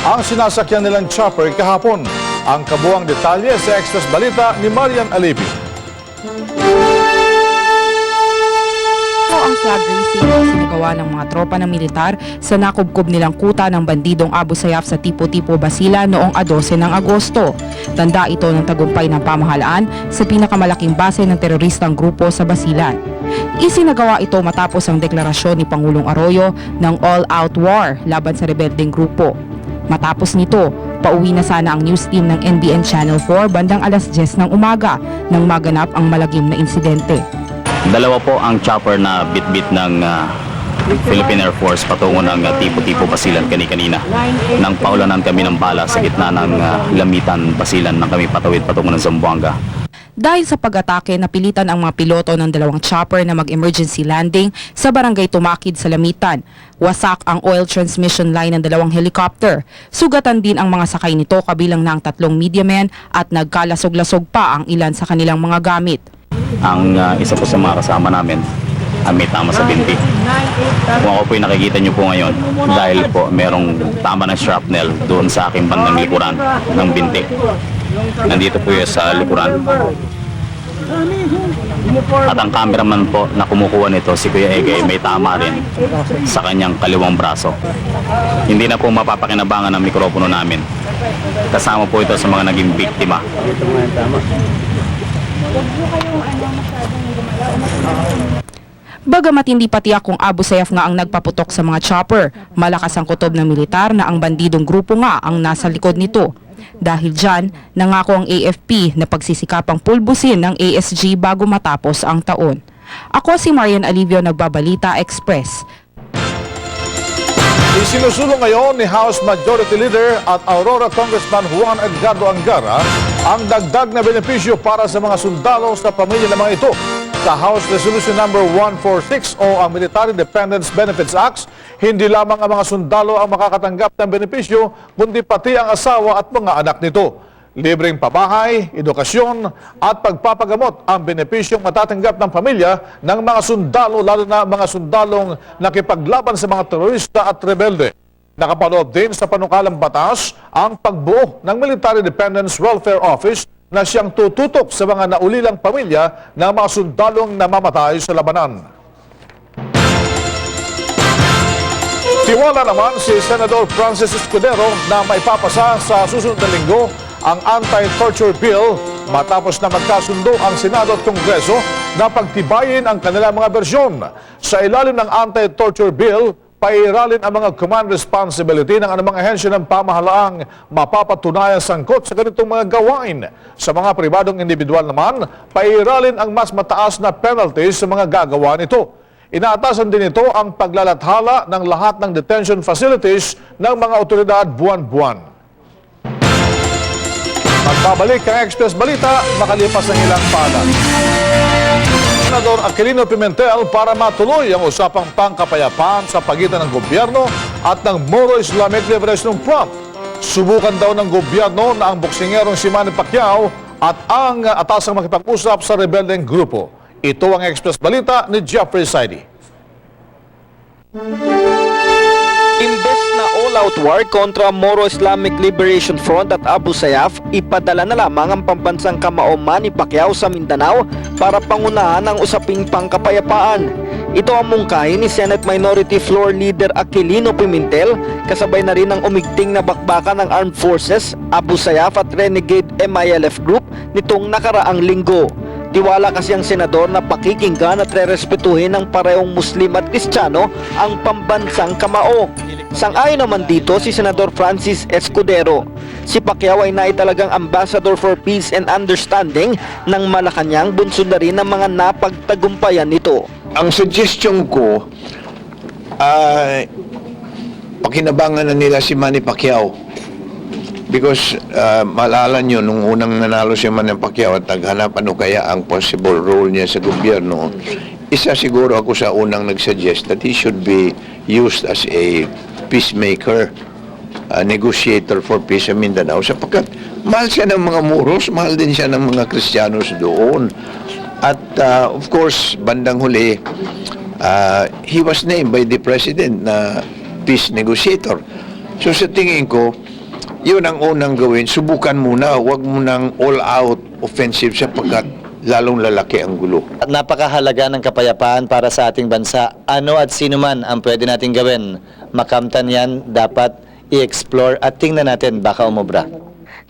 ang sinasakyan nilang chopper kahapon. Ang kabuang detalye sa Express Balita ni Marian Alibi. Ang flag raising ay sinagawa ng mga tropa ng militar sa nakubkob nilang kuta ng bandidong Abu Sayyaf sa Tipo-Tipo, Basilan noong 12 ng Agosto. Tanda ito ng tagumpay ng pamahalaan sa pinakamalaking base ng teroristang grupo sa Basilan. Isinagawa ito matapos ang deklarasyon ni Pangulong Arroyo ng all-out war laban sa rebeldeng grupo. Matapos nito, pauwi na sana ang news team ng NBN Channel 4 bandang alas 10 ng umaga nang maganap ang malagim na insidente. Dalawa po ang chopper na bit-bit ng Philippine Air Force patungo ng Tipo-Tipo, Basilan kanina. Nang paulanan kami ng bala sa gitna ng Lamitan, Basilan nang kami patawid patungo ng Zamboanga. Dahil sa pag-atake, napilitan ang mga piloto ng dalawang chopper na mag-emergency landing sa barangay Tumakid sa Lamitan. Wasak ang oil transmission line ng dalawang helicopter. Sugatan din ang mga sakay nito kabilang na ang 3 media men at nagkalasog-lasog pa ang ilan sa kanilang mga gamit. Ang isa po sa mga kasama namin may tama sa binti. Kung ako po yung nakikita nyo po ngayon, dahil po merong tama ng shrapnel doon sa aking bandang likuran ng binti. Nandito po yun sa likuran. At ang cameraman po na kumukuha nito, si Kuya Ege, may tama rin sa kanyang kaliwang braso. Hindi na po mapapakinabangan ng mikropono namin. Kasama po ito sa mga naging biktima. Bagamat hindi patiyak kung Abu Sayyaf nga ang nagpaputok sa mga chopper, malakas ang kutob ng militar na ang bandidong grupo nga ang nasa likod nito. Dahil dyan, nangako ang AFP na pagsisikapang pulbusin ng ASG bago matapos ang taon. Ako si Marian Alivio, Nagbabalita Express. Isinusulong ngayon ni House Majority Leader at Aurora Congressman Juan Edgardo Angara ang dagdag na benepisyo para sa mga sundalo sa pamilya ng mga ito. Sa House Resolution number 146 o ang Military Dependents Benefits Act, hindi lamang ang mga sundalo ang makakatanggap ng benepisyo, kundi pati ang asawa at mga anak nito. Libreng pabahay, edukasyon at pagpapagamot ang benepisyong matatanggap ng pamilya ng mga sundalo, lalo na mga sundalong nakipaglaban sa mga terorista at rebelde. Nakapaloob din sa panukalang batas ang pagbuo ng Military Dependents Welfare Office na siyang tututok sa mga naulilang pamilya ng mga sundalong namamatay sa labanan. Tiwala naman si Senador Francis Escudero na maipapasa sa susunod na linggo ang anti-torture bill matapos na magkasundo ang Senado at Kongreso na pagtibayin ang kanilang mga bersyon. Sa ilalim ng anti-torture bill, pairalin ang mga command responsibility ng anumang ahensya ng pamahalaang mapapatunayan sangkot sa ganitong mga gawain. Sa mga pribadong individual naman, pairalin ang mas mataas na penalties sa mga gagawa nito. Inaatasan din ito ang paglalathala ng lahat ng detention facilities ng mga otoridad buwan-buwan. Magbabalik ang Express Balita makalipas ng ilang paalam. Senador Aquilino Pimentel para matuloy ang usapang pangkapayapaan sa pagitan ng gobyerno at ng Moro Islamic Liberation Front. Subukan daw ng gobyerno na ang boksingerong si Manny Pacquiao at ang atasang makipag-usap sa rebeldeng grupo. Ito ang Express Balita ni Jeffrey Saidi. Imbes na all-out war kontra Moro Islamic Liberation Front at Abu Sayyaf, ipadala na lamang ang pambansang kamao Manny Pacquiao sa Mindanao para pangunahan ang usaping pangkapayapaan. Ito ang mungkahi ni Senate Minority Floor Leader Aquilino Pimentel, kasabay na rin ang umigting na bakbakan ng Armed Forces, Abu Sayyaf at Renegade MILF Group nitong nakaraang linggo. Tiwala kasi ang senador na pakikinggan at rerespetuhin ng parehong Muslim at Kristiyano ang pambansang kamao. Sang-ayon naman dito si Senador Francis Escudero. Si Pacquiao ay naitalagang Ambassador for Peace and Understanding ng Malacanang, bunsod na rin ng mga napagtagumpayan nito. Ang suggestion ko, pakinabangan na nila si Manny Pacquiao. Because maalala nyo, nung unang nanalo si Manny Pacquiao at naghanap ano kaya ang possible role niya sa gobyerno, isa siguro ako sa unang nagsuggest that he should be used as a peacemaker, a negotiator for peace sa Mindanao, sapagkat mahal siya ng mga Moros, mahal din siya ng mga Kristiyanos doon. At of course, bandang huli, he was named by the President na peace negotiator. So sa tingin ko, Yun ang unang gawin. Subukan muna. Huwag mo nang all-out offensive sapagkat lalong lalaki ang gulo. At napakahalaga ng kapayapaan para sa ating bansa. Ano at sino man ang pwede nating gawin. Makamtan yan, dapat i-explore at tingnan natin baka umubra.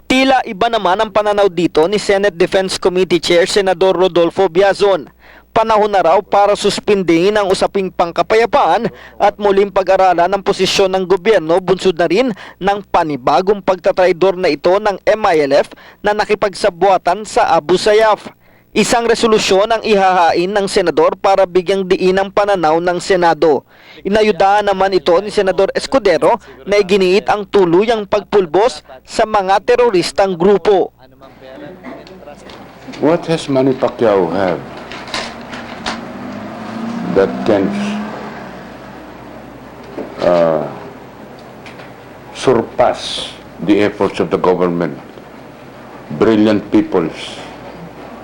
Tila iba naman ang pananaw dito ni Senate Defense Committee Chair Senador Rodolfo Biazon. Panahon na raw para suspindihin ang usaping pangkapayapaan at muling pag-aralan ang posisyon ng gobyerno bunsod na rin ng panibagong pagtatraidor na ito ng MILF na nakipagsabwatan sa Abu Sayyaf. Isang resolusyon ang ihahain ng senador para bigyang diin ang pananaw ng Senado. Inayudahan naman ito ni Senador Escudero na iginiit ang tuluyang pagpulbos sa mga teroristang grupo. What has Manny Pacquiao have that can surpass the efforts of the government, brilliant peoples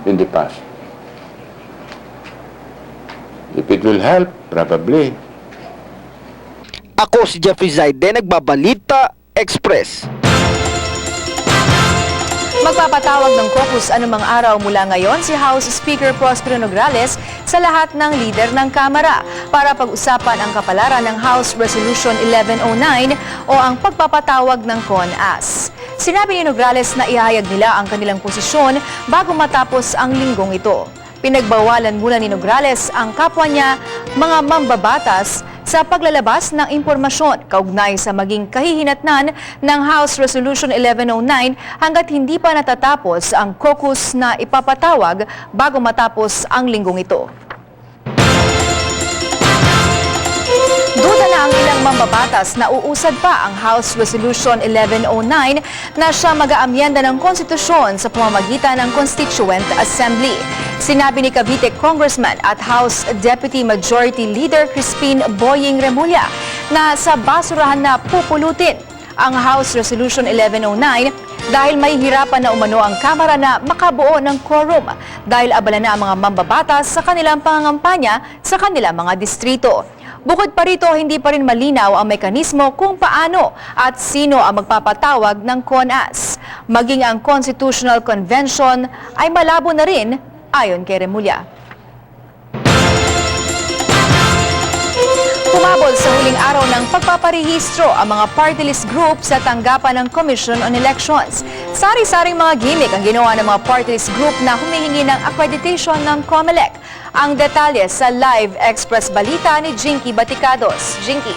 in the past? If it will help, probably. Ako si Jeffrey Zaide, Nagbabalita Express. Magpapatawag ng caucus anumang araw mula ngayon si House Speaker Prospero Nograles sa lahat ng lider ng Kamara para pag-usapan ang kapalaran ng House Resolution 1109 o ang pagpapatawag ng CONAS. Sinabi ni Nograles na ihayag nila ang kanilang posisyon bago matapos ang linggong ito. Pinagbawalan muna ni Nograles ang kapwa niya, mga mambabatas, sa paglalabas ng impormasyon kaugnay sa maging kahihinatnan ng House Resolution 1109 hanggat hindi pa natatapos ang caucus na ipapatawag bago matapos ang linggong ito. Duda na ang ilang mambabatas na uusad pa ang House Resolution 1109 na siya mag-aamyenda ng konstitusyon sa pamamagitan ng Constituent Assembly. Sinabi ni Cavite Congressman at House Deputy Majority Leader Crispin Boying Remulla na sa basurahan na pupulutin ang House Resolution 1109 dahil may hirapan na umano ang Kamara na makabuo ng quorum dahil abala na ang mga mambabatas sa kanilang pangangampanya sa kanilang mga distrito. Bukod pa rito, hindi pa rin malinaw ang mekanismo kung paano at sino ang magpapatawag ng CONAS. Maging ang Constitutional Convention ay malabo na rin ayon kay Remulla. Humabol sa huling araw ng pagpaparehistro ang mga party list group sa tanggapan ng Commission on Elections. Sari-saring mga gimmick ang ginawa ng mga party list group na humihingi ng accreditation ng COMELEC. Ang detalye sa Live Express Balita ni Jinky Baticados. Jinky.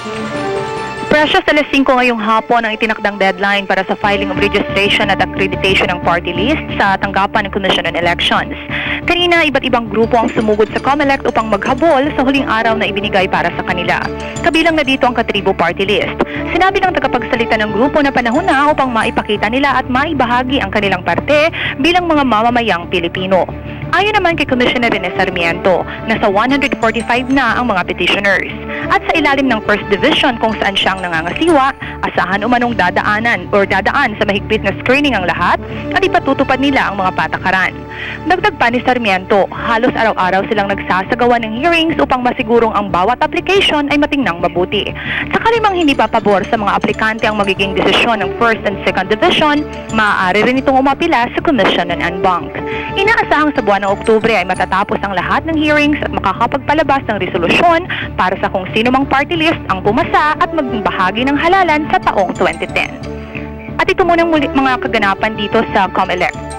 Precious, alas 5 ngayong hapon ang itinakdang deadline para sa filing of registration at accreditation ng party list sa tanggapan ng Commission on Elections. Kanina, iba't ibang grupo ang sumugod sa COMELEC upang maghabol sa huling araw na ibinigay para sa kanila. Kabilang na dito ang Katribo Party List. Sinabi ng tagapagsalita ng grupo na panahon na upang maipakita nila at maibahagi ang kanilang parte bilang mga mamamayang Pilipino. Ayon naman kay Commissioner Rene Sarmiento, nasa 145 na ang mga petitioners. At sa ilalim ng First Division kung saan siyang nangangasiwa, asahan umanong dadaan sa mahigpit na screening ang lahat at ipatutupad nila ang mga patakaran. Dagdag pa ni Sarmiento, halos araw-araw silang nagsasagawa ng hearings upang masigurong ang bawat application ay matingnang mabuti. Sakalimang hindi pa pabor sa mga aplikante ang magiging desisyon ng First and Second Division, maaari rin itong umapila sa Commission on Enbank. Inaasahang sa buwan ng Oktubre ay matatapos ang lahat ng hearings at makakapagpalabas ng resolusyon para sa kung sino mang party list ang pumasa at maging bahagi ng halalan sa taong 2010. At ito munang mga kaganapan dito sa COMELEC.